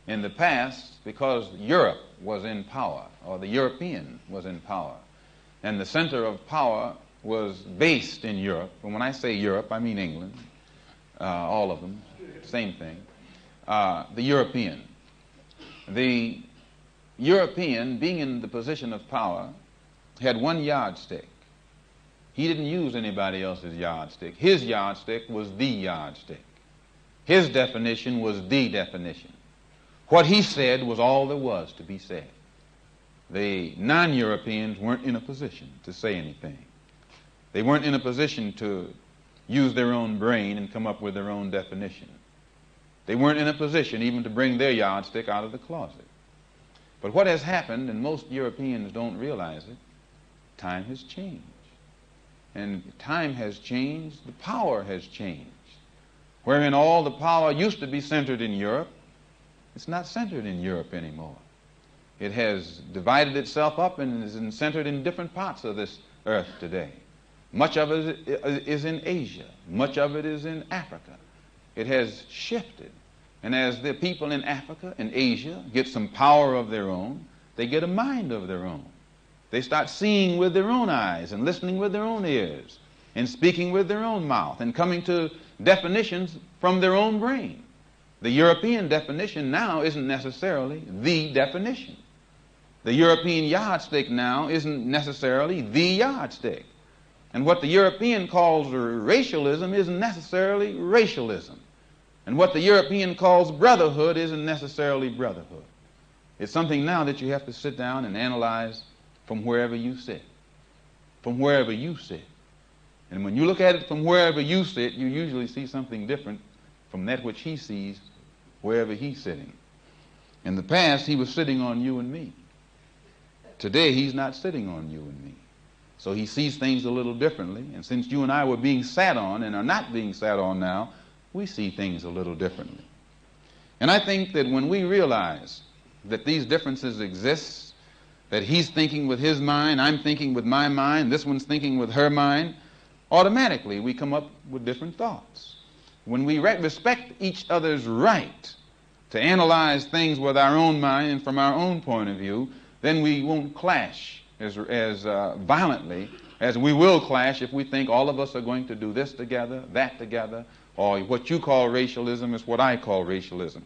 In the past, because Europe was in power, or the European was in power, and the center of power was based in Europe, and when I say Europe, I mean England, all of them, same thing, the European. The European, being in the position of power, had one yardstick. He didn't use anybody else's yardstick. His yardstick was the yardstick. His definition was the definition. What he said was all there was to be said. The non-Europeans weren't in a position to say anything. They weren't in a position to use their own brain and come up with their own definition. They weren't in a position even to bring their yardstick out of the closet. But what has happened, and most Europeans don't realize it, time has changed. And time has changed, the power has changed. Wherein all the power used to be centered in Europe, it's not centered in Europe anymore. It has divided itself up and is centered in different parts of this earth today. Much of it is in Asia. Much of it is in Africa. It has shifted. And as the people in Africa and Asia get some power of their own, they get a mind of their own. They start seeing with their own eyes and listening with their own ears and speaking with their own mouth and coming to definitions from their own brain. The European definition now isn't necessarily the definition. The European yardstick now isn't necessarily the yardstick. And what the European calls racialism isn't necessarily racialism. And what the European calls brotherhood isn't necessarily brotherhood. It's something now that you have to sit down and analyze from wherever you sit. From wherever you sit. And when you look at it from wherever you sit, you usually see something different from that which he sees wherever he's sitting. In the past, he was sitting on you and me. Today, he's not sitting on you and me. So he sees things a little differently. And since you and I were being sat on and are not being sat on now, we see things a little differently. And I think that when we realize that these differences exist, that he's thinking with his mind, I'm thinking with my mind, this one's thinking with her mind, automatically we come up with different thoughts. When we respect each other's right to analyze things with our own mind and from our own point of view, then we won't clash as violently as we will clash if we think all of us are going to do this together, that together, or what you call racialism is what I call racialism.